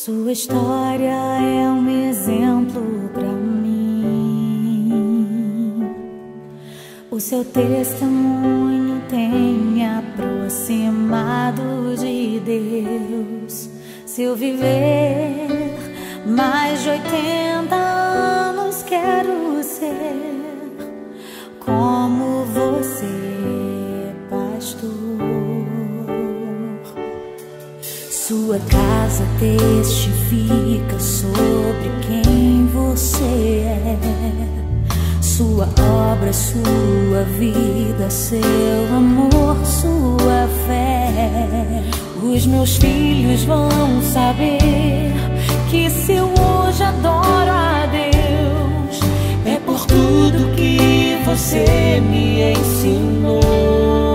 Sua história é um exemplo para mim. O seu testemunho tem me aproximado de Deus. Se eu viver mais de 80 anos, quero ser como você, pastor. Sua casa testifica sobre quem você é. Sua obra, sua vida, seu amor, sua fé. Os meus filhos vão saber que se eu hoje adoro a Deus, é por tudo que você me ensinou.